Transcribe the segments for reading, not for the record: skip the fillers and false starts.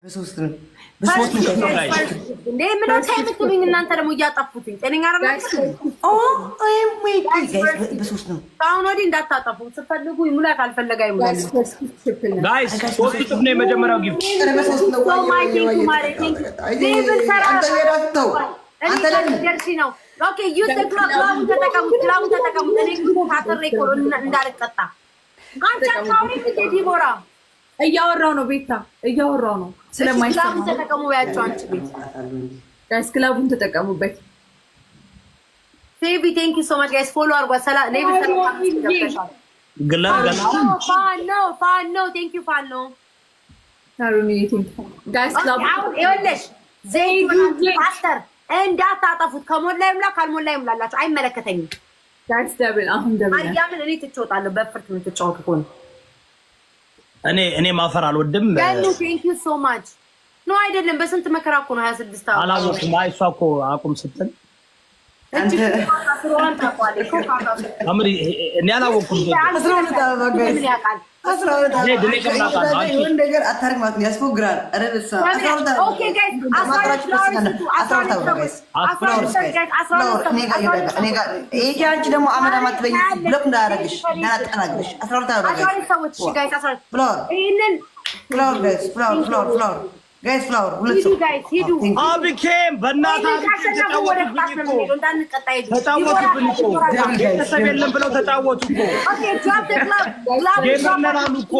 በሶስት ነው እንዴ ምን ታይምቱኝ እናንተ ደግሞ እያጣፉትኝ ጤነኛ አይደላችሁ። በሶስት ነው አሁን ወዲህ እንዳታጣፉ ስትፈልጉ ይሙላ ካልፈለጋ ይሙላ። ጋይስ ሶስት ጥፍ ነው የመጀመሪያው ጊፍት። በሶስት ነው አንተ ለምን ነው ኦኬ ዩ ክላቡ ተጠቀሙ እኔ ካተሬ ኮሮና እንዳልቀጣ አንተ ታውሪ ዲቦራ እያወራው ነው ቤታ እያወራው ነው ስለማይሰማ ክላቡን ተጠቀሙ ያቸው አንቺ ቤት ጋይስ ክላቡን ተጠቀሙበት። ፌቢ ቴንክ ዩ ሶ ማች ጋይስ ፎሎ አርጓ ሰላ ሌቭል ተጠቀሙ ግላብ ፋኖ ቴንክ ዩ ፋኖ ታሩኒ ቴንክ ጋይስ ክላቡ ይኸውልሽ ዘይዱ ፓስተር እንዳታጠፉት ከሞላ ይምላ ካልሞላ ይምላላችሁ አይመለከተኝም። ጋይስ ደብል አሁን ደብል አያምን እኔ ትጫወታለሁ በፍርት ምን ትጫወቱ ኮን እኔ ማፈር አልወድም። ጋኑ ቴንክ ዩ ሶ ማች ኖ አይደለም በስንት መከራ እኮ ነው 26 አላወኩም። አይሷ እኮ አቁም ስትል አንተ አስሮን ታቋለ እኮ አምሪ እኔ አላወኩም። ይሁን ነገር አታርማት ያስፎግራል። አረበሳ ኦኬ ጋይስ አስራውት ደግሞ አመዳማት በይ ብሎክ እንዳያረግሽ እንዳያጠናግሽ 12 ጋይስ ፍላወር ሁለት ሂዱ አብኬም በእናታችሁ ተጫወቱብን እኮ ቤተሰብ የለም ብለው ተጫወቱ እኮ ጌመነራሉ እኮ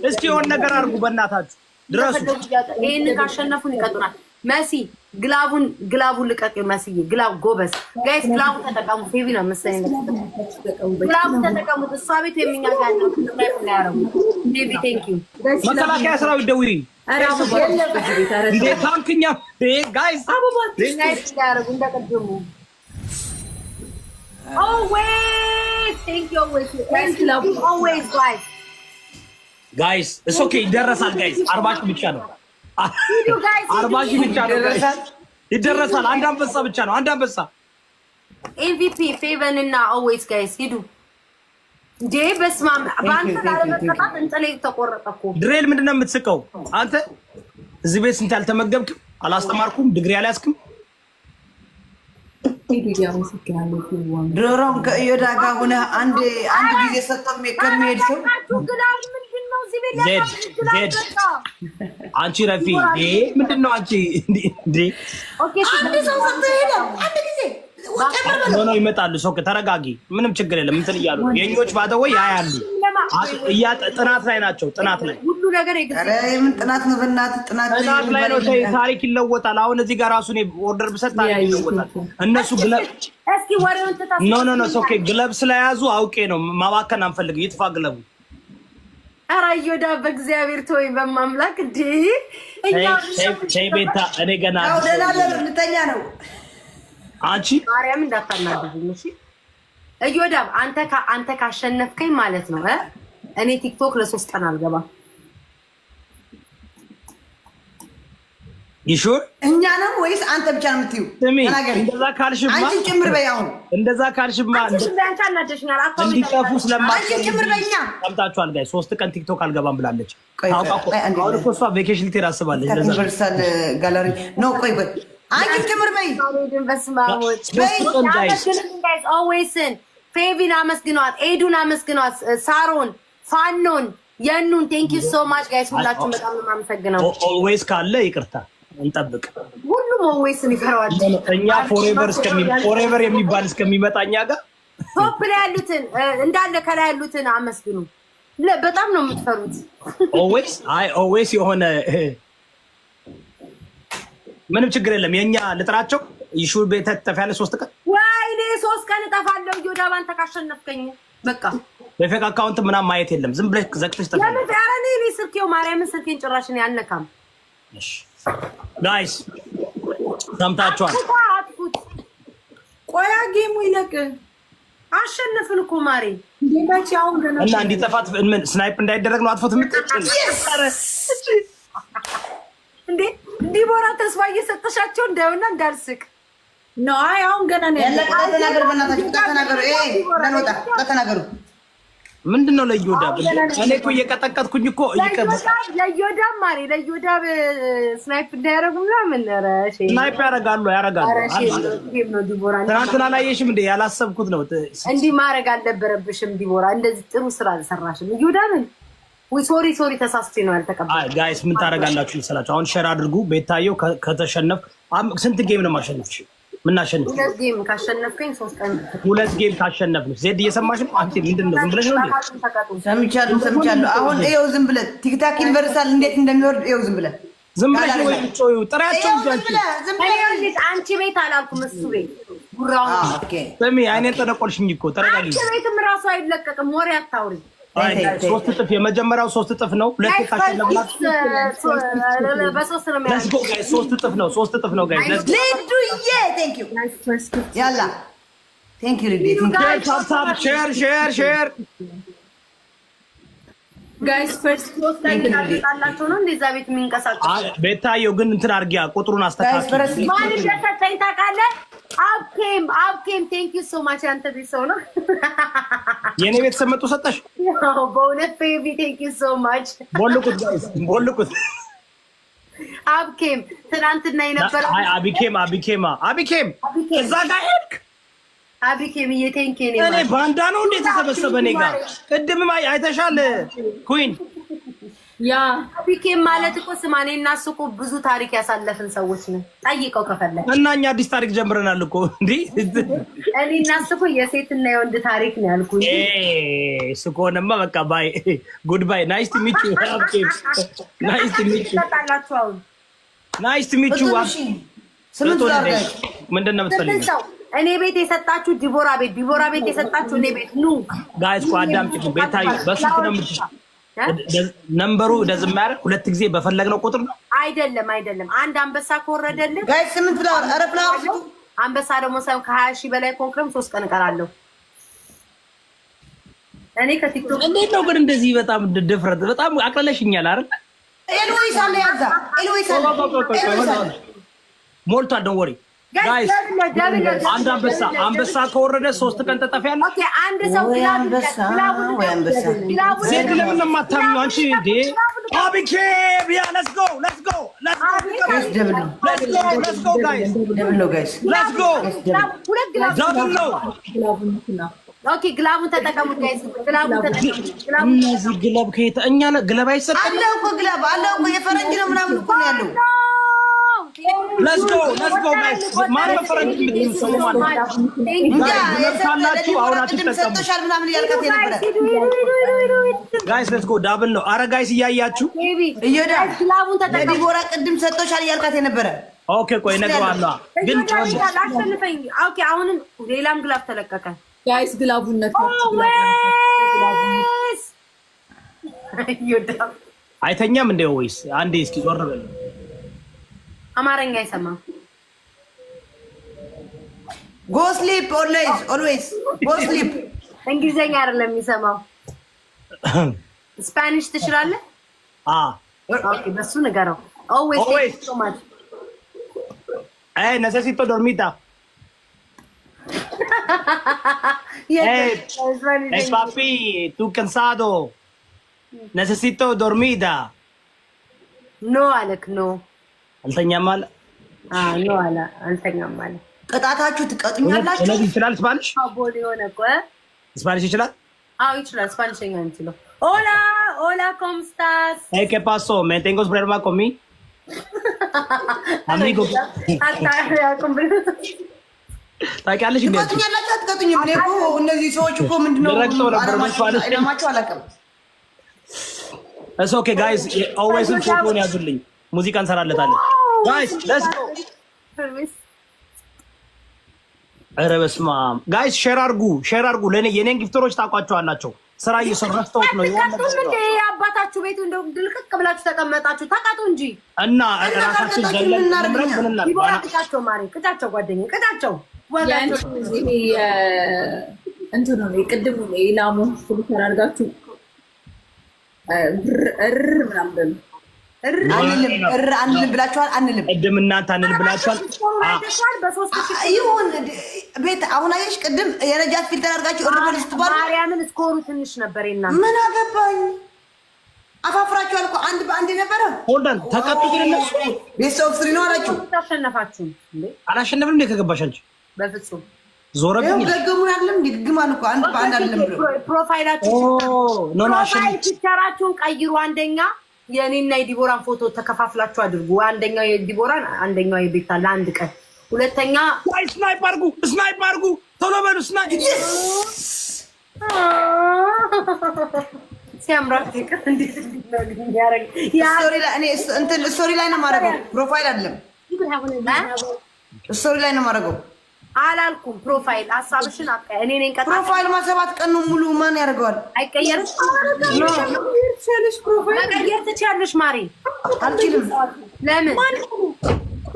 እስኪ የሆነ ነገር አድርጉ በእናታችሁ ድረሱ። ይህን ካሸነፉን ይቀጡናል። መሲ ግላቡን ልቀቅ። መስዬ ግላብ ጎበዝ ጋይስ ግላቡን ተጠቀሙ። ፌቪ ነው መሰለኝ ግላቡን ተጠቀሙት። እሷ ቤት የሚኛ ጋር ነው ያረጉ ፌቪ ቴንክ ዩ መከላከያ ሰራዊት ደውይ እንዴ ታንክኛ ጋይስ ጋይስ ያረጉ እንደቀደሙ always thank you always guys love always guys it's okay ይደረሳል ጋይስ 40 ብቻ ነው 40 ብቻ ነው ይደረሳል። አንድ አንበሳ ብቻ ነው አንድ አንበሳ ኤምቪፒ ፌቨን እና ኦልዌይስ ጋይስ ሂዱ እንዴ በስማም ባንተ ላለመጣጣት እንጠለ ተቆረጠኩ። ድሬል ምንድነው የምትስቀው አንተ? እዚህ ቤት ስንት አልተመገብክም አላስተማርኩም ድግሪ አልያዝክም። ድሮም ከእዮዳ ጋር ሆነ አንድ ጊዜ ሰጠም ከሚሄድ ሰው ዜድ አንቺ ረፊ ምንድነው አንቺ እንዴ አንድ ሰው ሰጠ ሄደ አንድ ጊዜ ኖ ይመጣሉ። ሰው ተረጋጊ ምንም ችግር የለም። እንትን እያሉ የኞች ባደው ያያሉ ጥናት ላይ ናቸው። ጥናት ላይ ሁሉ ነገር ምን ጥናት ነው? በእናትህ ጥናት ላይ ነው። ታሪክ ይለወጣል። አሁን እዚህ ጋር ራሱ ነው ኦርደር ብሰጥ ታሪክ ይለወጣል። እነሱ ግለብ እስኪ ወሬውን ተታስ ኖ ኦኬ ግለብ ስለያዙ አውቄ ነው ማባከን አንፈልግ ይጥፋ ግለቡ። ኧረ እዮዳ በእግዚአብሔር ተወኝ በማምላክ እንዴ እኛ ቤታ እኔ ገና ልተኛ ነው። አንቺ ማርያም እንዳታናድዱኝ እሺ። እዮዳብ አንተ ካሸነፍከኝ ማለት ነው እኔ ቲክቶክ ለ3 ቀን አልገባም። ይሹር እኛ ነው ወይስ አንተ ብቻ ነው የምትዩ? ተናገር። እንደዛ ካልሽማ አንቺ ጭምር በይ። አሁን እንደዛ ካልሽማ እንዲጠፉ ስለማትፈልጊ አንቺ ጭምር በይኛ። ሰምታችኋል ጋይ 3 ቀን ቲክቶክ አልገባም ብላለች። አሁን እኮ እሷ ቬኬሽን ልትሄድ አስባለች። ለዛ ዩኒቨርሳል ጋለሪ ነው። ቆይ አንቺ ጭምር በይ። በስማሞች በይ ጋይስ ኦልዌይስን ፌቪን አመስግኗት፣ ኤዱን አመስግኗት፣ ሳሮን ፋኖን የኑን ቴንክ ዩ ሶ ማች ጋይስ ሁላችሁም በጣም ነው የማመሰግነው። ኦልዌይስ ካለ ይቅርታ እንጠብቅ። ሁሉም ኦልዌይስን ይፈራዋል። እኛ ፎሬቨር የሚባል እስከሚመጣ እኛ ጋር ቶፕ ላይ ያሉትን እንዳለ ከላይ ያሉትን አመስግኑ። በጣም ነው የምትፈሩት። ኦልዌይስ የሆነ ምንም ችግር የለም። የኛ ልጥራቸው ይሹር ቤት ተፈያለ 3 ቀን ወይኔ 3 ቀን እጠፋለሁ። ዮዳብ አንተ ካሸነፍከኝ በቃ በፌክ አካውንት ምናምን ማየት የለም። ዝም ብለህ ዘግተሽ ተፈያለ። ለምን ያረኔ እኔ ስልኬው ማርያምን ስልኬን ጭራሽ ነው ያልነካም። እሺ ጋይስ ሰምታችኋል። ቆያ ጌሙ ይለቅ አሸነፍን እኮ ማሪ እንዴት ያውን ገና እና እንዲጠፋት ምን ስናይፕ እንዳይደረግ ነው አጥፎት የምትጥል እንዴ ዲቦራ ተስፋ እየሰጠሻቸው እንዳይሆንና እንዳልስቅ ነው። አይ አሁን ገና ነው ያለቀ። ተናገሩ በእናታችሁ ተናገሩ። ለወጣ ተናገሩ ምንድነው ለዮዳ? እኔ እኮ እየቀጠቀጥኩኝ እኮ ለዮዳ ማሪ ለዮዳ ስናይፕ እንዳያረጉ ምናምን ስናይፕ ያረጋሉ። ትናንትና አላየሽም እንዴ? ያላሰብኩት ነው። እንዲህ ማድረግ አልነበረብሽም ዲቦራ። እንደዚህ ጥሩ ስራ አልሰራሽም። ዮዳ ምን ሶሪ ተሳስቼ ነው ያልተቀበልኩት። ጋይስ ምን ታደርጋላችሁ መሰላችሁ? አሁን ሸር አድርጉ። ቤታየው ከተሸነፍ ስንት ጌም ነው ማሸነፍሽ? ምናሸንፍ? 2 ጌም ካሸነፍከኝ 3 ቀን 2 ጌም ካሸነፍሽ ዜድ እየሰማሽ ነው? አንቺ ምንድነው ዝም ብለሽ ነው እንዴ? ሰምቻለሁ። አሁን ይኸው ዝም ብለህ ቲክታክ ዩኒቨርሳል እንዴት እንደሚወርድ ይኸው ዝም ብለህ ወይ ጮዩ ጥራቸው አንቺ ቤት አላልኩም እሱ ቤት ጉራው ስሚ አይኔን ጠነቆልሽኝ እኮ ተረጋጊ። አንቺ ቤትም ራሱ አይለቀቅም። ወሬ አታውሪ። 3 እጥፍ የመጀመሪያው 3 እጥፍ ነው። 2 ካሸነፍላት በ3 ነው ሌትስ ጎ ጋይስ 3 እጥፍ ነው። 3 እጥፍ ነው ጋይስ ሌትስ ጎ ሌዱዬ ቴንክ ዩ ያላ ቴንክ ዩ ሪዲ ታፕ ሼር ጋይስ ፈርስት ፖስት ላይ ታላላችሁ ነው እንደዛ ቤት የሚንቀሳቀስ ቤታየው ግን እንትን አድርጊያ ቁጥሩን አስተካክል። ማን እንደሰጠኝ ታውቃለህ? አብኬም ቴንክ ዩ ሶ ማች። አንተ ቤት ሰው ነው የኔ ቤተሰብ መጡ ሰጠሽ? ያው በእውነት ቤቢ ቴንክ ዩ ሶ ማች። ቦልቁት ጋይስ ቦልቁት። አብኬም ትናንትና የነበረው አቢኬም እዛ ጋር ሄድክ? አቢኬም ቴንክ ዩ እኔ ባንዳ ነው እንዴ ተሰበሰበ እኔ ጋር? ቅድም አይተሻል ኩዊን። ያ አቢኬም ማለት እኮ ስማኔ እና እሱ እኮ ብዙ ታሪክ ያሳለፍን ሰዎች ነን። ጠይቀው ከፈለክ እና እኛ አዲስ ታሪክ ጀምረናል እኮ እንዴ። እኔ እና እሱ እኮ የሴትና የወንድ ታሪክ ነው ያልኩኝ። እሱ ከሆነማ በቃ ባይ ጉድ ባይ። ናይስ ቱ ሚት ዩ አቢኬም። ናይስ ቱ ሚት ዩ ታላላችሁ። አሁን ናይስ ቱ ሚት ዩ ምንድን ነው የምትፈልጊው? እኔ ቤት የሰጣችሁ ዲቦራ ቤት የሰጣችሁ እኔ ቤት ኑ ጋይስ። እኮ አዳምጪኝ ቤታዬ። በስንት ነው የምትሽ ነምበሩ? ደዝም ማረግ 2 ጊዜ በፈለግነው ቁጥር ነው አይደለም። አንድ አንበሳ ከወረደልህ ጋይስ 8 ፍላወር አረ ፍላወር ስጡ። አንበሳ ደግሞ ሳይሆን ከ20,000 በላይ ኮንክረም 3 ቀን እቀራለሁ። እኔ ከቲክቶክ እንዴት ነው ግን እንደዚህ በጣም ድፍረት በጣም አቅለለሽኛል አይደል? ኤልዊስ አለ ያዛ ኤልዊስ አለ ሞልቷል። don't worry ጋይስ። አንድ አንበሳ ከወረደ 3 ቀን ተጠፊያለሽ። ኦኬ አንድ ሰው አንበሳ ዜድ ለምን ነው የማታምኚው አንቺ እንዴ? አቢኬም ያ ሌትስ ጎ ጋይስ ደብል ነው ጋይስ ሁለት ደብል ነው። ኦኬ ግላቡን ተጠቀሙት ጋይስ። ግላቡን ተጠቀሙ። እነዚህ ግላብ ከየት እኛ ግላብ አይሰጠንም። አለው እኮ ግላብ አለው እኮ የፈረንጅ ነው ምናምን እኮ ነው ያለው። ሌትስ ጎ ጋይስ። ማን ነው ፈረንጅ የምትሰሙ ማለት እንጃ የሰጣችሁ አሁን አትጠቀሙ ሰጥቶሻል ምናምን ያልካት የነበረ ጋይስ ሌትስ ጎ ዳብል ነው። አረ ጋይስ እያያችሁ እየዳ ግላቡን ተጠቀሙ። ለዲቦራ ቅድም ሰጥቶሻል ያልካት የነበረ ኦኬ ቆይ እነግረዋለሁ ግን አሸንፈኝ። ኦኬ አሁንም ሌላም ግላብ ተለቀቀ ጋይስ። ግላቡን ነካችሁ አይተኛም እንደ ወይስ አንዴ እስኪ ዞር በል። አማርኛ አይሰማም። ጎ ስሊፕ ኦልዌይስ ጎ ስሊፕ። እንግሊዘኛ አይደለም የሚሰማው። ስፓኒሽ ትችላለህ? ኦኬ በሱ ንገረው። ኦልዌይስ ሶ ማች necesito dormida. Papi, tú cansado. Necesito dormida. ኖ አለክ ኖ አልተኛም አለ። ኖ አለ አልተኛም አለ። ቅጣታችሁ ትቀጡኛላችሁ። ስለዚህ ይችላል ስፓኒሽ? ቦሊ ሆነ እኮ ስፓኒሽ ይችላል? አዎ ይችላል። ስፓኒሽኛ ነው የሚችለው። ሆላ ¿cómo estás? ¿Qué pasó? ¿Me tengo problema con mí? አሚጎ ታውቂያለሽ እንዴ? ትቀጡኛላችሁ አትቀጡኝም? እኔ እኮ እነዚህ ሰዎች እኮ ምንድነው አላማቸው አላውቅም። እሱ ኦኬ ጋይስ ኦልዌይስ ፎቶን ያዙልኝ። ሙዚቃ እንሰራለታለን ጋይስ ሌትስ ጎ። ኧረ በስመ አብ ጋይስ ሼር አድርጉ ለኔ የኔን ጊፍተሮች ታውቋቸዋላችሁ። ስራ እየሰራችሁት ነው። አባታችሁ ቤቱ እንደው ድልቅቅ ብላችሁ ተቀመጣችሁ ተቃጡ እንጂ እና ራሳችን ዘለን ቅጫቸው ማሪ ቅጫቸው ጓደኛዬ ቅጫቸው ይሄ እንትን ነው የቅድሙ የላሙ ፍልተር አድርጋችሁ ምናምን አንልም ብላችኋል። አንልም ቅድም እናንተ አንልም ብላችኋል። ይሁን ቤት አሁን አየሽ፣ ቅድም የነጃት ፊልተር አድርጋችሁ እርበል ስትባል ማርያምን እስኮሩ ትንሽ ነበር። እናንተ ምን አገባኝ? አፋፍራችኋል እኮ አንድ በአንድ ነበረ። ሆልዳን ተቀጡ ግን እነሱ ቤት ኦፍ ስሪ ነው አላችሁ። ታሸነፋችሁ እንዴ? አላሸነፍንም እንዴ? ከገባሽ አንቺ በፍጹም ዞረብኝ። ገገሙን አይደለም እንዴ? ግማን እኮ አንድ በአንድ አይደለም ብሎ ፕሮፋይላችሁ ፕሮፋይል ፒክቸራችሁን ቀይሩ። አንደኛ የኔና የዲቦራን ፎቶ ተከፋፍላችሁ አድርጉ። አንደኛው የዲቦራን አንደኛው የቤታ ለአንድ ቀን። ሁለተኛ ስናይፕ አድርጉ ቶሎ በሉ ስናይፕ። ሲያምራችሁ ስቶሪ ላይ ነው የማደርገው። ፕሮፋይል አይደለም ስቶሪ ላይ ነው የማደርገው። አላልኩም ፕሮፋይል ሀሳብሽን እኔ ነኝ። ፕሮፋይል ማሰባት ቀኑ ሙሉ ማን ያደርገዋል? አይቀየርም። መቀየር ትችያለሽ ማሪ። አልችልም። ለምን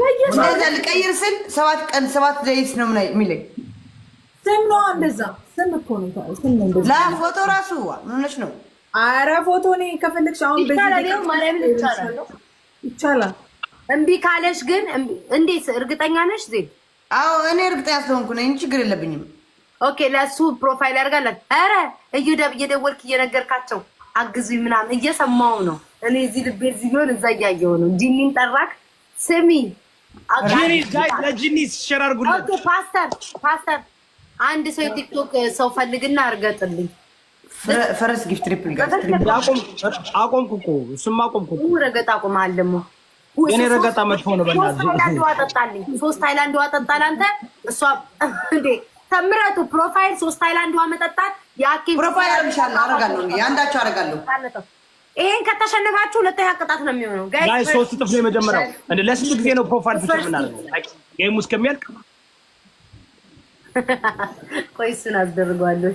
እንደዛ ልቀይር ስል 7 ቀን 7 ደይስ ነው የሚለኝ። ስም ነው እንደዛ። ስም እኮ ነው። ስም ነው እንደዛ። ለፎቶ ራሱ ምን ሆነሽ ነው? አረ ፎቶ ነው ከፈለግሽ አሁን በዚህ ማርያምን ይቻላል። እምቢ ካለሽ ግን እንዴት እርግጠኛ ነሽ ዜድ? አዎ እኔ እርግጠኛ ስለሆንኩ ነኝ። ችግር የለብኝም። ኦኬ ለሱ ፕሮፋይል ያደርጋለን። አረ እየደወልክ እየነገርካቸው አግዙኝ ምናምን እየሰማው ነው። እኔ እዚህ ልቤ እዚህ ቢሆን እዛ እያየው ነው። ጂኒን ጠራክ ስሚ ለጂኒ ሼር አድርጉለት። ኦኬ ፓስተር አንድ ሰው የቲክቶክ ሰው ፈልግና አርገጥልኝ። ፈረስ ጊፍት ትሪፕል ጋር አቆምኩ እኮ እሱማ አቆምኩ። ረገጣ አቆምሃል ደግሞ የኔ ረገጣ መጥፎ ነው። በእናትህ 3 ሃይላንድ ውሃ ጠጣልኝ። 3 ሃይላንድ ውሃ ጠጣል አንተ። እሷ እንዴ ተምረቱ ፕሮፋይል 3 ሃይላንድ ውሃ መጠጣት ያኪ ፕሮፋይል አደርጋለሁ። ያንዳችሁ አደርጋለሁ። ይሄን ከተሸነፋችሁ ሁለተኛ ቅጣት ነው የሚሆነው። ጋይ 3 ጥፍ ነው የመጀመሪያው። እንዴ ለስንት ጊዜ ነው ፕሮፋይል ብቻ ምናምን ጌም ውስጥ ከሚያልቅ ቆይ እሱን አስደርገዋለሁ።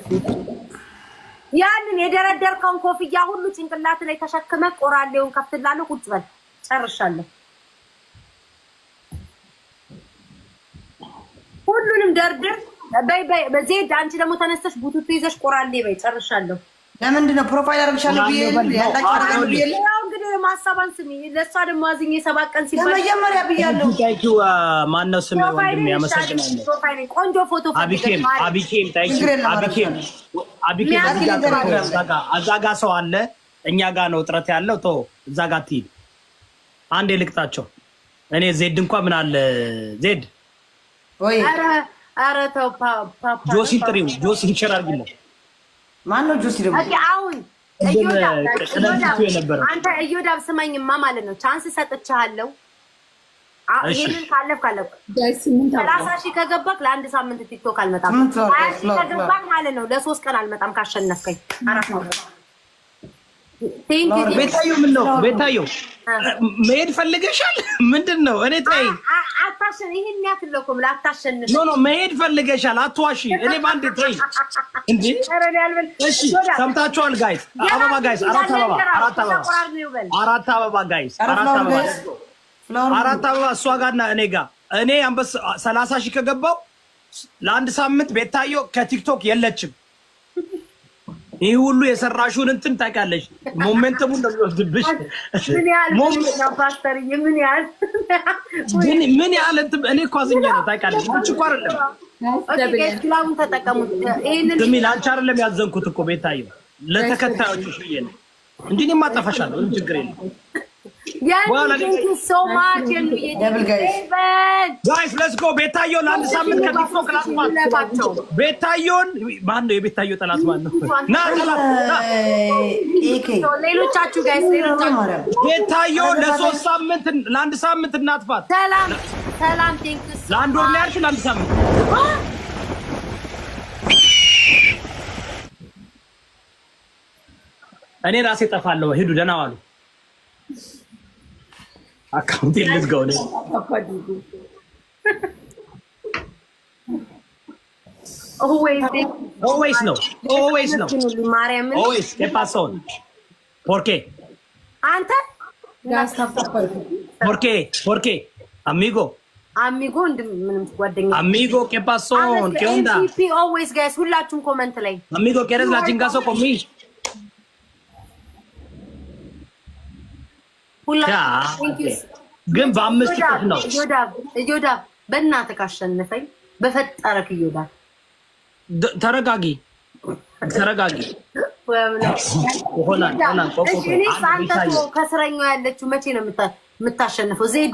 ያንን የደረደርከውን ኮፍያ ሁሉ ጭንቅላት ላይ ተሸክመ ቆራሌውን ከፍትላለሁ። ቁጭ በል ጨርሻለሁ። ሁሉንም ደርድር በይ በዜድ አንቺ ደግሞ ተነስተሽ ቡቱቱ ይዘሽ ቆራሌ በይ። ጨርሻለሁ። ለምንድን ነው ፕሮፋይል አድርግሻለሁ ብዬ ያላችሁ አደርጋለሁ ብዬ ያው እንግዲህ ማሳባን ስሚ። ለሷ ደግሞ አዝኜ 7 ቀን ሲባል ለመጀመሪያ ብያለሁ። ታይኪ ማን ነው ስሜ? ወንድም ያመሰግናለሁ። ቆንጆ ፎቶ አቢኬም ታይኪ አቢኬም አዛጋ ሰው አለ። እኛ ጋር ነው ጥረት ያለው። ቶ እዛ ጋር ትይል አንዴ ልቅጣቸው። እኔ ዜድ እንኳን ምን አለ ዜድ ወይ ኧረ ተው ፓፓ ጆሲን ጥሪው ጆሲን ሼር አድርጊለት። ማን ነው ጆሲ ደግሞ? ኦኬ አሁን አንተ እዮዳብ ስማኝማ ማለት ነው። ቻንስ ሰጥቻለሁ። ይሄንን ካለፍ 30 ሺህ ከገባክ ለአንድ ሳምንት ቲክቶክ አልመጣም። 20 ሺህ ከገባክ ማለት ነው ለ3 ቀን አልመጣም ካሸነፍከኝ። ቤታዮ ምን ነው ቤታዮ መሄድ ፈልገሻል? ምንድን ነው? እኔ ተይ አታሸን ይሄን ያክለኩም ላታሸንፍ ኖ መሄድ ፈልገሻል። አትዋሺ። እኔ ባንዴ ተይ እንዴ። እሺ ሰምታችኋል ጋይስ። አበባ ጋይስ፣ አራት አበባ ጋይስ፣ አራት አበባ እሷ ጋርና እኔ ጋር እኔ አንበስ 30 ሺህ ከገባው ለአንድ ሳምንት ቤታዮ ከቲክቶክ የለችም። ይህ ሁሉ የሰራሽውን እንትን ታውቂያለሽ። ሞሜንተሙን ነው የሚወስድብሽ። ምን ያህል እንትን እኔ እኮ አዝኜ ነው ታውቂያለሽ። ብቻ እኮ አይደለም ግላቡን ተጠቀሙት። ይሄንን ስሚ ላንቺ አይደለም ያዘንኩት እኮ ቤታዬ ለተከታዮችሽ ብዬ ነው እንጂ እኔማ አጠፋሻለሁ። ምንም ችግር የለም። ጋይስ ሌትስ ጎ። ቤታዮ ለአንድ ሳምንት ከቲክቶክ ላጥፋት። ቤታዮን ማን ነው የቤታዮ ጠላት ማን ነው? ና ሌሎቻችሁ ጋይስ ቤታዮ ለ3 ሳምንት ለአንድ ሳምንት እናጥፋት። ሰላም ቴንክስ። ለአንድ ወር ነው ያልሽው? ለአንድ ሳምንት እኔ ራሴ ጠፋለሁ። ሂዱ ደህና ዋሉ። አካውንት ልዝጋው ነው። ኦልዌይስ ነው ኦልዌይስ ¿qué pasó? ¿por qué? አንተ ¿por qué? amigo ምንም ጓደኛ amigo ¿qué pasó? ¿qué onda? always guys ሁላችሁም ኮሜንት ላይ amigo ¿quieres la chingazo conmigo? ግን በ5 ጥፍ ነው። እዮዳብ በእናትህ ካሸነፈኝ በፈጠረክ እዮዳብ ተረጋጊ። ከስረኛው ያለችው መቼ ነው የምታሸንፈው? ዜድ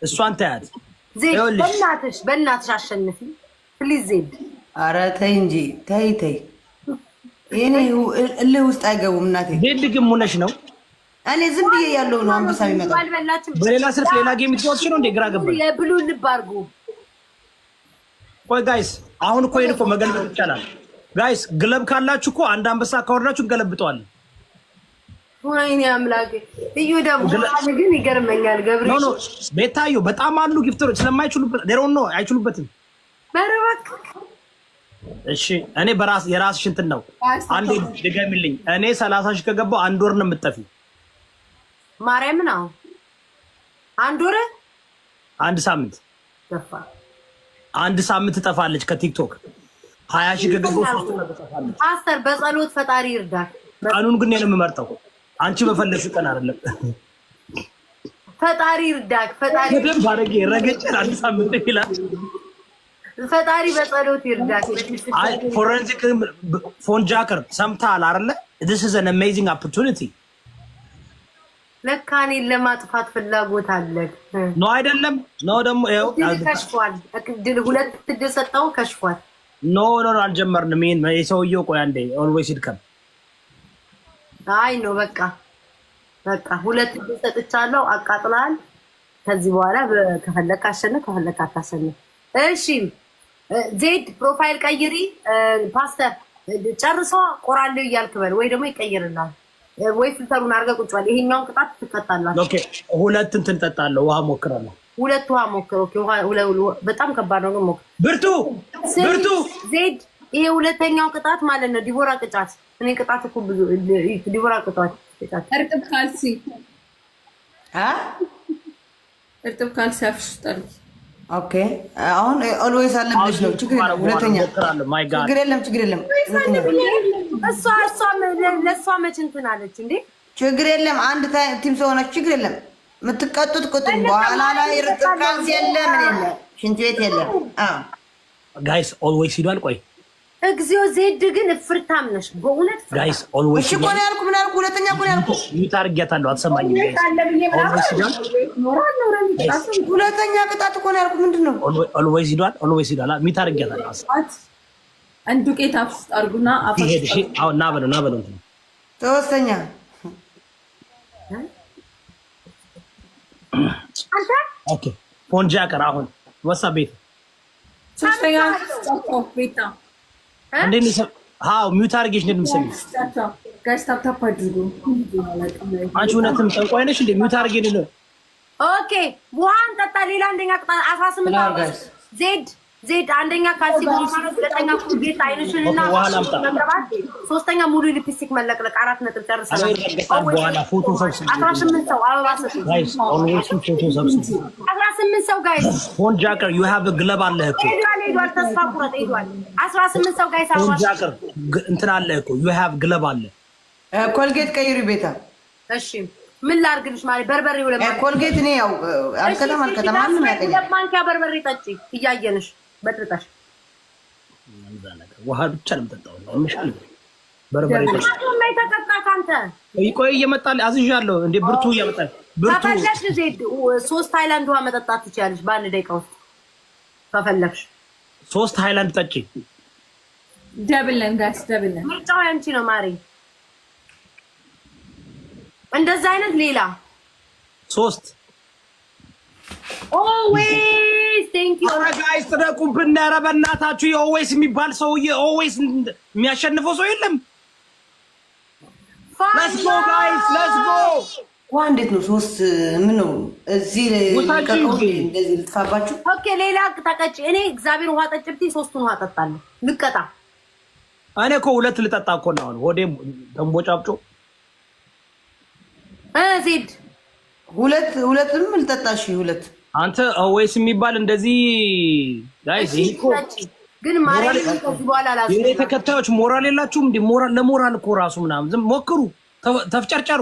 እሷን ታያት። ዜድ በእናትሽ አሸንፊ ፕሊዝ ዜድ። ኧረ ተይ እንጂ ተይ። ይሄኔ እልህ ውስጥ አይገቡም እናቴ። ዜድ ግን ሙነሽ ነው። እኔ ዝም ብዬ ያለው ነው አንበሳ የሚመጣው። በሌላ ስልክ ሌላ ጌም ትወስጂ ነው እንዴ? ግራ ገባኝ። የብሉ ልብ አድርጉ። ቆይ ጋይስ፣ አሁን እኮ ይሄን እኮ መገልበጥ ይቻላል። ጋይስ ግለብ ካላችሁ እኮ አንድ አንበሳ ካወራችሁ እንገለብጠዋለን። ወይኔ አምላኬ። እዩ ደግሞ ግን ይገርመኛል። ገብሬ ኖ ቤታዩ በጣም አሉ ጊፍተሮች ስለማይችሉበት ደሮን ነው አይችሉበትም። በረባክ እሺ እኔ የራስሽ እንትን ነው። አንዴ ድገሚልኝ። እኔ 30 ሺህ ከገባው 1 ወር ነው የምትጠፊው። ማርያም ነው 1 ወር 1 ሳምንት ተፋ 1 ሳምንት ትጠፋለች ከቲክቶክ። 20 ሺህ ከገባው 3 ወር ትጠፋለች። ፓስተር በጸሎት ፈጣሪ ይርዳል። ቀኑን ግን እኔ ነው የምመርጠው። አንቺ በፈለግሽው ቀን አይደለም። ፈጣሪ ይርዳክ። ፈጣሪ ደም ባረገ ረገጭ 1 ሳምንት ይላል። ፈጣሪ በጸሎት ይርዳክ። አይ ፎረንሲክ ፎን ጃከር ሰምታል አይደለ? this is an amazing opportunity። ለካኔ ለማጥፋት ፍላጎት አለ ነው አይደለም? ነው ደግሞ ይኸው ከሽፏል። እድል 2 እድል ሰጠው ከሽፏል። ኖ አልጀመርንም። ይሄን የሰውየው ቆይ አንዴ ኦልዌይስ ይድከም። አይ ነው በቃ 2 እድል ሰጥቻለሁ። አቃጥላል። ከዚህ በኋላ ከፈለክ አሸንፍ ከፈለክ አታሸንፍ። እሺ ዜድ ፕሮፋይል ቀይሪ። ፓስተር ጨርሶ ቆራለው እያልክ በል ወይ ደግሞ ይቀይርላል ወይ ፊልተሩን አድርገህ ቁጭ በል። ይሄኛውን ቅጣት ትቀጣላችሁ። ኦኬ 2 እንትን ጠጣለሁ። ውሃ ሞክራለሁ። 2 ውሃ ሞክር። ኦኬ ውሃ በጣም ከባድ ነው ግን ሞክር። ብርቱ ዜድ ይሄ 2ኛው ቅጣት ማለት ነው። ዲቦራ ቅጣት እኔ ቅጣት እኮ ብዙ ዲቦራ ቅጣት እርጥብ ካልሲ አፍሽጣል። ኦኬ አሁን ኦልዌይስ አለ ብለሽ ነው። ችግር የለም። 2ኛ ችግር የለም። ለእሷ መች እንትን አለች እንዴ? ችግር የለም። አንድ ቲም ስለሆነች ችግር የለም። የምትቀጡት ቁጥር በኋላ ላይ እርጥብ ካልሲ የለ ምን የለ ሽንት ቤት የለም። ጋይስ ኦልዌይስ ሂዷል። ቆይ እግዚኦ ዜድ ግን እፍርታም ነሽ በእውነት ጋይስ ኦልዌይስ እኮ ነው ያልኩ። ምን አልኩ? 2ኛ እኮ ነው ያልኩ። ይታርጊያታለሁ። አትሰማኝም ጋይስ። ኦልዌይስ ሂዷል። 2ኛ ቅጣት እኮ ነው ያልኩ። ምንድነው ኦልዌይስ ሂዷል። ይታርጊያታለሁ። አንድ ዱቄት አፍስ አርጉና ይሄድ። እሺ አሁን ና በለው 3ኛ ኦኬ ፎን ጃከር አሁን ወሳ ቤት 3ኛ ቤታ እንዴ ነው ሃው ሚውት አድርጌሽ እንደምሰሚ ጋይስ ታፕ አድርጉ። አንቺ እውነትም ጠንቋይ ነሽ እንዴ? ሚውት አድርጌ ነው። ኦኬ ውሃን ጠጣ። ሌላ አንደኛ ቅጣት 18 ዜድ አንደኛ ካልሲ ማለት 2ኛ ቤት አይንሽንና መቀባት 3ኛ ሙሉ ሊፕስቲክ መለቅለቅ 4 ነጥብ ጨርሰናል። በኋላ ፎቶ ሰብስብ 18 ሰው አበባ ሰብስብ ጋይስ ኦልዌይስ ፎቶ ሰብስብ 18 ሰው ጋይስ ፎን ጃከር ዩ ሃቭ ግለብ አለ እኮ ሄዷል። ተስፋ ቁረጥ ሄዷል። 18 ሰው ጋይስ ፎን ጃከር እንትን አለ እኮ ዩ ሃቭ ግለብ አለ። ኮልጌት ቀይሪ ቤታ። እሺ ምን ላድርግልሽ? ማለት በርበሬ ወለ ኮልጌት ነው ያው አልከተማ ማንም ያቀኛል። ማንኪያ በርበሬ ጠጪ እያየንሽ በጥጣሽ ውሃ ብቻ ነው የምጠጣው። ምንሻል በርበሬ ጠጪ ላይ ተቀጣ። ካንተ ቆይ እየመጣል አዝዣለሁ እንዴ ብርቱ እየመጣል ብርቱ ከፈለግሽ ዜድ 3 ሃይላንድ ውሃ መጠጣት ትችያለሽ በ1 ደቂቃ ውስጥ ከፈለግሽ 3 ሃይላንድ ጠጪ። ደብለን ጋይስ ደብለን ምርጫው ያንቺ ነው ማሪ። እንደዛ አይነት ሌላ 3 ኦልዌይስ ቴንክ ዩ ጋይስ ተደቁብን። ኧረ በእናታችሁ የኦልዌይስ የሚባል ሰውዬ ኦልዌይስ የሚያሸንፈው ሰው የለም። ሌትስ ጎ ጋይስ ሌትስ ጎ። ዋ እንዴት ነው 3 ምን ነው እዚህ እንደዚህ ልትፋባችሁ? ኦኬ ሌላ ተቀጭ። እኔ እግዚአብሔር ውሃ ጠጭብቲ 3ቱን ውሃ ጠጣለሁ። ልቀጣ እኔ እኮ 2 ልጠጣ እኮ ነው አሁን ወዴ ተንቦጫብጮ ዜድ 2ም ልጠጣሽ 2 አንተ ኦልዌይስ የሚባል እንደዚህ ጋይስ ይሄ ግን ማርያም ከዚህ በኋላ አላስ የኔ ተከታዮች ሞራል የላችሁም እንዴ? ሞራል ለሞራል እኮ ራሱ ምናምን ዝም ሞክሩ፣ ተፍጨርጨሩ።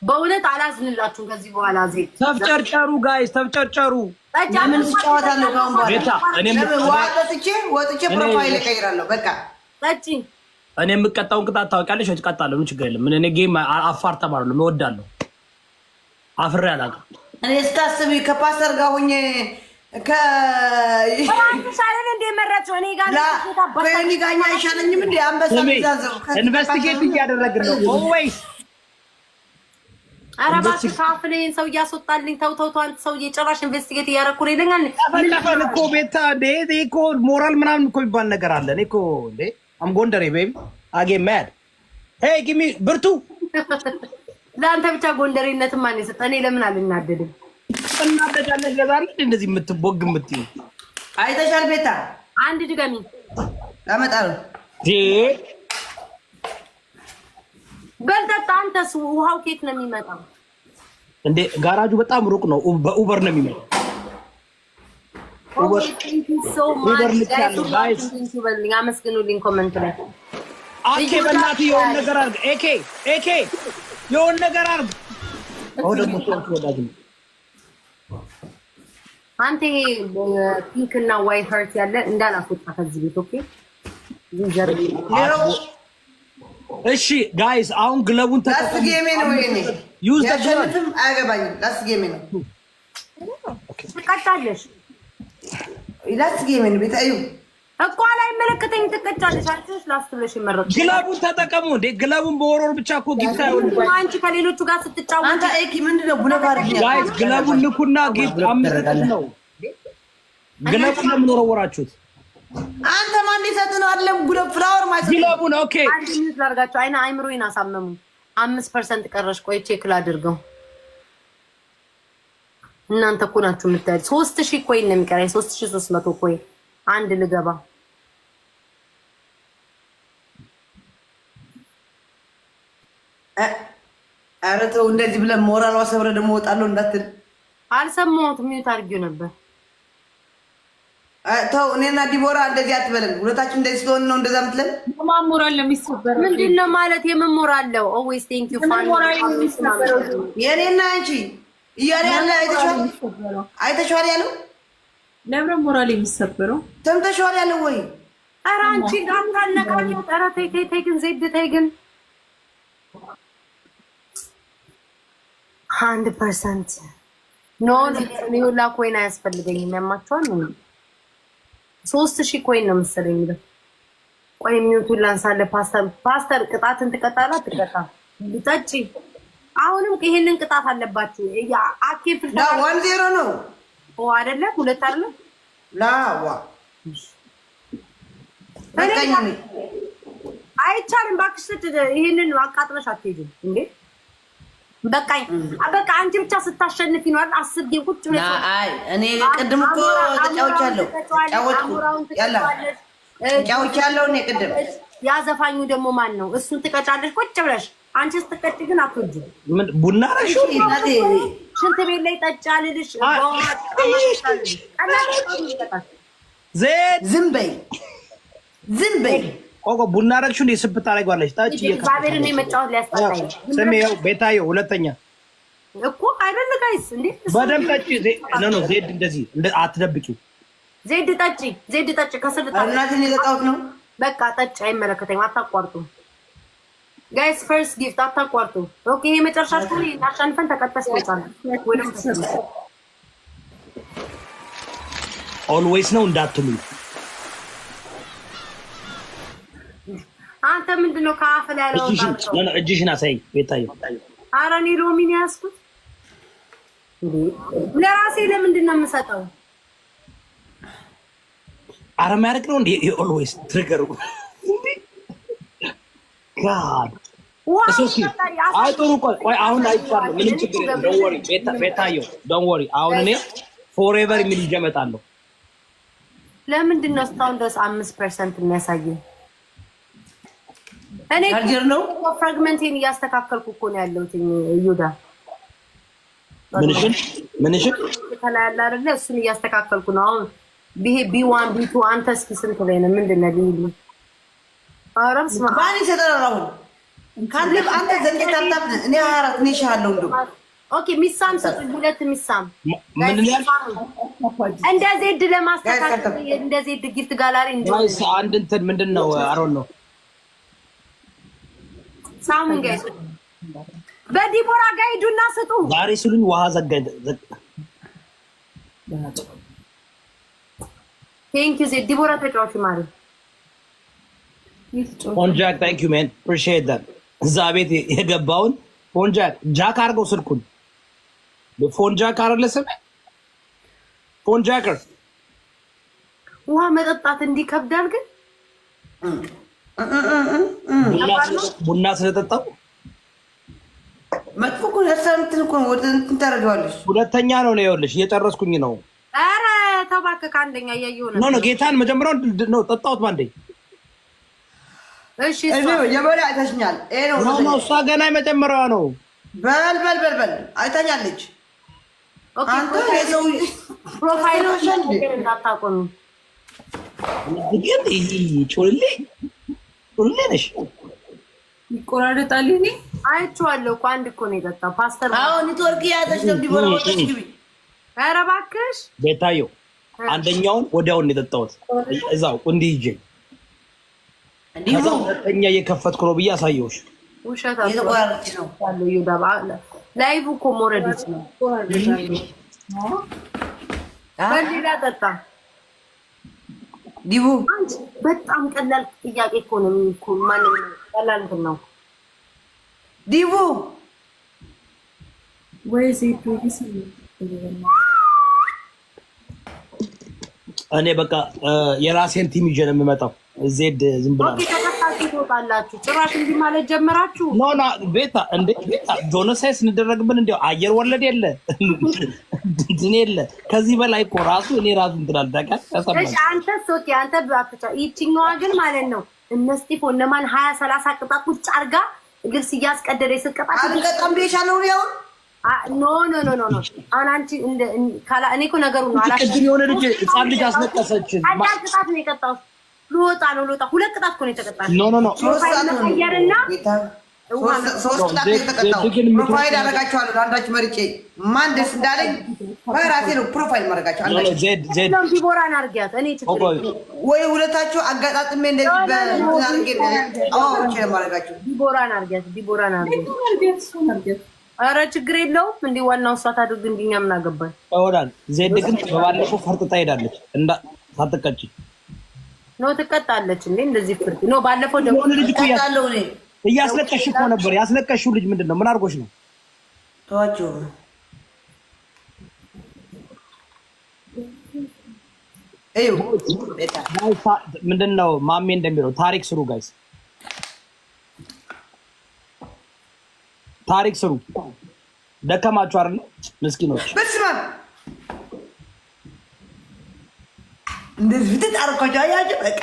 በእውነት አላዝንላችሁም ከዚህ በኋላ ዜድ ተፍጨርጨሩ ጋይስ ተፍጨርጨሩ ለምን ስጫወታለሁ ጋር ቤታ እኔም ወጥቼ ፕሮፋይል እቀይራለሁ በቃ ጠጪ እኔ የምቀጣውን ቅጣት ታውቂያለሽ ወይ እቀጣለሁ ምን ችግር የለም እኔ ጌም አፋር ተማርኩ እወዳለሁ አፍሬ አላውቅም እኔ ስታስቢ ከፓስተር ጋር ሆኜ ሳለን እንደ መረጥው እኔ ጋር ከእኔ ጋር አይሻለኝም እንዴ አንበሳ ብዛዘው ኢንቨስቲጌት እያደረግን ነው ኦልዌይስ አራባክ ካፍሌን ሰው ያስወጣልኝ ተው አንተ ሰው እየጨራሽ ኢንቨስቲጌት እያደረኩ ነው ይለኛል ተፈለፈን እኮ ቤታ ዴት እኮ ሞራል ምናምን እኮ ይባል ነገር አለ እኔ እኮ እንዴ አም ጎንደሬ ቤቢ አጌ ማድ ሄይ ጊቭ ሚ ብርቱ ለአንተ ብቻ ጎንደሬነት ማን ይሰጠኔ ለምን አልናደድም እናደዳለህ ለዛሬ እንደዚህ የምትቦግ የምትይ አይተሻል ቤታ አንድ ድገሚ አመጣለሁ በልጠጣ አንተስ ውሃው ኬት ነው የሚመጣው እንዴ ጋራጁ በጣም ሩቅ ነው በኡበር ነው የሚመጣው ኡበር ልትያለው ጋይስ አመስግኑልኝ ኮሜንት ላይ አኬ በእናትህ የሆነ ነገር አድርግ ኤኬ የሆነ ነገር አድርግ አሁን ደግሞ ሶስት ወዳጅ ነው አንተ ፒንክ እና ዋይት ሃርት ያለ እንዳላስወጣ ከዚህ ቤት ኦኬ እሺ ጋይስ አሁን ግለቡን ተጠቅሙ ጌሜ ነው ወይኔ ዩዝ ዘ ግለብ አያገባኝም ላስ ጌሜ ነው ትቀጫለሽ ላስ ጌሜ ነው ቤታዩ እኮ ላይ መለከተኝ ትቀጫለሽ አንቺስ ላስ ብለሽ ይመረጥ ግለቡን ተጠቀሙ እንዴ ግለቡን በወሮር ብቻ እኮ ጊፍት አይሆንም አንቺ ከሌሎቹ ጋር ስትጫወት አንተ ኤኪ ምንድነው ቡለጋር ጋይስ ግለቡን ልኩና ጊፍት አምጥተን ነው ግለቡን ለምን ወረወራችሁት አንተ ማን ይሰጥነው አይደለም ጉድ ፍላወር ማለት ግለቡን ኦኬ አንድ ሚኒት ላርጋችሁ አይና አይምሮዬን አሳመሙ 5% ቀረሽ ቆይ ቼክ ላድርገው እናንተ እኮ ናችሁ የምታዩት 3000 ኮይን ነው የሚቀረኝ 3300 ኮይን አንድ ልገባ ኧረ ተው እንደዚህ ብለን ሞራል ዋሰብረ ደግሞ ወጣለሁ እንዳትል አልሰማሁትም ሚዩት አድርጌው ነበር ተው እኔና ዲቦራ እንደዚህ አትበለን ሁለታችን እንደዚህ ስለሆነ ነው እንደዛ ምትለን ማሞራል ለሚሰበር ምንድነው ማለት የምሞራለው ኦልዌይስ ቴንክ ዩ ፋን የኔና አንቺ እያለ ያለ አይተሽዋል ያለው ለምን ሞራል የሚሰበረው ተምተሽዋል ያለው ወይ ኧረ አንቺ ጋታነካኝ ኧረ ተይ ግን ዜድ ተይ ግን 100% ኖ ኒውላ ኮይን አያስፈልገኝም ያማቸዋል ነው 3000 ኮይን ነው መሰለኝ ይላል ቆይ ሚዩቱን ላንሳለ ፓስተር ቅጣትን ትቀጣላ ትቀጣ ልጠጪ አሁንም ይሄንን ቅጣት አለባችሁ ያ አኬፍ ላ 1-0 ነው ኦ አይደለ ሁለት አይደለ ላዋ በቃኝ አይቻልም ባክሽ ይሄንን አቃጥለሽ አትሄጂም እንዴ በቃኝ በቃ አንቺ ብቻ ስታሸንፊ ነው አይደል 10 ጌም ቁጭ ብለሽ አይ እኔ ቅድም እኮ ተጫውቻለሁ ጫውቻለሁ እኔ ቅድም ያ ዘፋኙ ደግሞ ማን ነው እሱን ትቀጫለሽ ቁጭ ብለሽ አንቺ ስትቀጭ ግን አትወጂም ምን ቡና ረሹ ሽንት ቤት ላይ ጠጭ አልልሽ ዜድ ዝም በይ ቆቆ ቡና ረግሹ እንደ ስብት አደርጋለች ታጭ ባቤር ነው መጫወት ሊያስጠላኝ ስሜው ቤታዮ ሁለተኛ እኮ አይደል ጋይስ እንዴ በደም ጠጭ ኖ ዜድ እንደዚህ አትደብቂው ዜድ ጠጭ ከስር እናትን የጠጣሁት ነው በቃ ጠጭ አይመለከተኝም አታቋርጡ ጋይስ ፈርስት ጊፍት አታቋርጡ ኦኬ ይሄ መጨረሻችሁ እናሻንፈን ተቀጣስ ይወጣል ወይንም ኦልዌይስ ነው እንዳትሉ አንተ ምንድነው ካፍ ላይ ያለው እጅሽን አሳይ ቤታዮ ኧረ እኔ ሎሚን ያስኩት ለራሴ ለምንድን ነው የምሰጠው ኧረ ማያደርግ ነው እንዴ ኦልዌይስ ትሪገሩ ጋድ እሱስ አይጥሩ ቆይ አሁን አይቻለሁ ምንም ችግር የለም ዶንት ወሪ ቤታዮ ዶንት ወሪ አሁን እኔ ፎሬቨር የሚል ይጀመጣለሁ ለምንድን ነው እስካሁን ድረስ 5% የሚያሳየው እኔ አልጀር ነው ፍራግመንቴን እያስተካከልኩ እኮ ነው ያለሁት ይሁዳ ምንሽን ከላይ ያለ አይደለ እሱን እያስተካከልኩ ነው አሁን ቢ1 ቢ2 አንተ እስኪ ስንት ላይ ነው ምንድነው ሊሉ አረብስ ማን ይሰጠራው ካለብ አንተ ዘንድ ታጣብ እኔ 24 ነኝ ሻለው እንደው ኦኬ ሚሳም ሰጡ ሁለት ሚሳም ምን ያል እንደዚህ እድ ለማስተካከል እንደዚህ እድ ጊፍት ጋላሪ ጋይስ አንድ እንትን ምንድነው አሮን ነው ሳሙን ጋይስ በዲቦራ ጋር ሂዱና ስጡ ዛሬ ሲሉኝ ውሃ ዘጋኝ ቴንክ ዩ ዲቦራ ተጫዋች ማለት ፎንጃክ ታንክ ዩ ማን አፕሪሺየት ዳት እዛ ቤት የገባውን ፎንጃክ ጃክ አድርገው ስልኩን ፎንጃክ አረለሰም ፎንጃከር ውሃ መጠጣት እንዲከብዳል ግን ቡና ስለጠጣው መጥፎ እኮ ለሳንትን እኮ ወደ እንትን ታደርገዋለሽ ሁለተኛ ነው ይኸውልሽ እየጨረስኩኝ ነው ኧረ ተው እባክህ ከአንደኛ እያየሁ ነው ኖ ጌታን መጀመሪያው ነው ጠጣሁት ባንዴ እሺ የበላ አይተሽኛል ኖ እሷ ገና የመጀመሪያዋ ነው በል አይታኛለች አንተ የሰው ፕሮፋይል እንዳታቆም ግን ቾልሌ ነሽ ይቆራረጣል እኔ አይቼዋለሁ እኮ አንድ እኮ ነው የጠጣው ፓስተር አሁን ኔትወርክ ያዘሽ ነው ዲቦራ ወጥሽ ግቢ ኧረ እባክሽ ቤታዮ አንደኛውን ወዲያውን የጠጣሁት እዛው እንዲህ ይዤ ከዛው ሁለተኛ እየከፈትኩ ነው ብዬ አሳየሁሽ ውሸት የተቆራረጥሽ ነው ያለው ይውዳባ ላይቭ እኮ ሞረድ ነው በሌላ ጠጣ ዲቡ በጣም ቀላል ጥያቄ እኮ ነው እኮ ማንም ቀላል ነው ዲቡ ወይ ዘይት ወይስ እኔ በቃ የራሴን ቲም ይዤ ነው የምመጣው ዜድ ዝም ብላ ኦኬ ተከታችሁ ትወጣላችሁ ጭራሽ እንዲህ ማለት ጀመራችሁ ኖ ቤታ እንዴ ቤታ ጆኖሳይስ እንደረግብን እንዴ አየር ወለድ የለ እንትን የለ ከዚህ በላይ እኮ ራሱ እኔ ራሱ እንትላል ታውቃለህ ተሰማ እሺ አንተ ሶቲ አንተ ባትቻ ይቺኛዋ ግን ማለት ነው እነስጢፎ እነማን 20 30 ቅጣት ቁጭ አርጋ ግልስ እያስቀደደ ይስቀጣት አልቀጣም ብዬሻለሁ ነው ኖ አሁን አንቺ ካላ እኔ እኮ ነገሩ ነው ቅድም የሆነ ልጅ ህፃን ልጅ አስነቀሰችን አንድ ቅጣት ነው የቀጣው ልወጣ ሁለት ቅጣት እኮ ነው የተቀጣው ኖ ሶስት ቅጣት የተቀጣው ፕሮፋይል አደርጋቸዋለሁ አንዳች መርጬ ማን ደስ እንዳለኝ በራሴ ነው ፕሮፋይል ማድረጋቸው አንዳች ዜድ ዲቦራን አርጊያት እኔ ችግር ወይ ሁለታችሁ አጋጣጥሜ እንደዚህ በአርጌ እቺ ለማድረጋቸው ዲቦራን አርጊያት ኧረ ችግር የለውም እንዴ ዋናው እሷ ታድርግ እንዲኛ ምን አገባኝ ወዳን ዜድ ግን በባለፈው ፈርጥጣ ሄዳለች እንዳ ሳትቀጭ ነው ትቀጣለች እንዴ እንደዚህ ፍርድ ነው ባለፈው ደግሞ ልጅ እኮ እያስለቀሽ እኮ ነበር ያስለቀሽው ልጅ ምንድነው ምን አድርጎሽ ነው ተዋቸው ምንድነው ማሜ እንደሚለው ታሪክ ስሩ ጋይስ ታሪክ ስሩ ደከማችሁ አይደል ምስኪኖች በስመ አብ እንደዚህ ብትጣርቆጃ ያጅ በቃ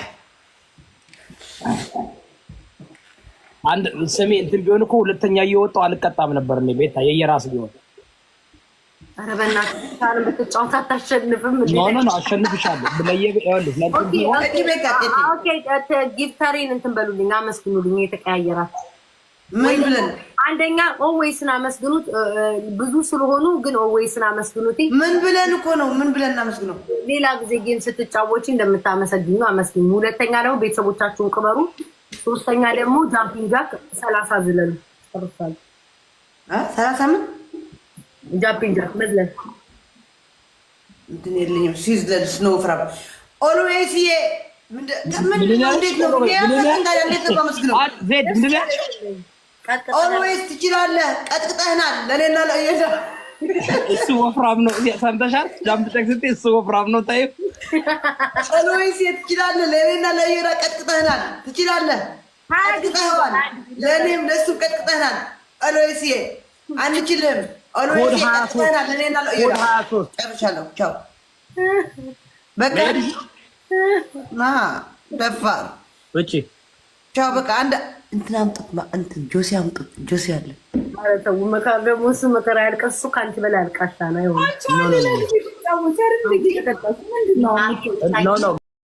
አንድ ስሜ እንትን ቢሆን እኮ ሁለተኛ እየወጣው አልቀጣም ነበር እኔ ቤታ የየራስ ቢሆን ኧረ በእናትህ ታንም ብትጫወት አታሸንፍም ኖ አሸንፍሻለሁ ይኸውልህ ኦኬ ጊፍተሪን እንትን በሉልኝ አመስግኑልኝ የተቀያየራችሁ ምን ብለን አንደኛ ኦዌይስን አመስግኑት ብዙ ስለሆኑ ግን ኦዌይስን አመስግኑት ምን ብለን እኮ ነው ምን ብለን እናመስግነው ሌላ ጊዜ ጌም ስትጫወቺ እንደምታመሰግኙ አመስግኙ ሁለተኛ ደግሞ ቤተሰቦቻችሁን ቅበሩ ሶስተኛ ደግሞ ጃምፒንግ ጃክ 30 ዝለሉ ተርፋል 30 ምን ጃምፒንግ ጃክ መዝለል እንትን የለኝም ሲዝለል ስኖው ፍራም ኦልዌይስ ምን ኦልዌይስ ትችላለህ ቀጥቅጠህናል ለኔና ለእየዳ እሱ ወፍራም ነው ሰምተሻል ጃምፕ ቴክስት እሱ ወፍራም ነው ታይ ኦልዌይስ ትችላለህ ለኔና ለእየዳ ቀጥቅጠህናል ትችላለህ ቀጥቅጠህዋል ለኔም ለሱም ቀጥቅጠህናል ኦልዌይስ አንችልም ኦልዌይስ ቀጥቅጠህናል ለኔና ለእየዳ ጨርሻለሁ ቻው በቃ ደፋር እቺ ቻው በቃ አንድ እንትን አምጡት እንትን ጆሲ አምጡት ጆሲ አለ ማለት ነው መካገሙስ መከራ ያልቀሱ ካንተ በላይ አልቃሻ ነው ኖ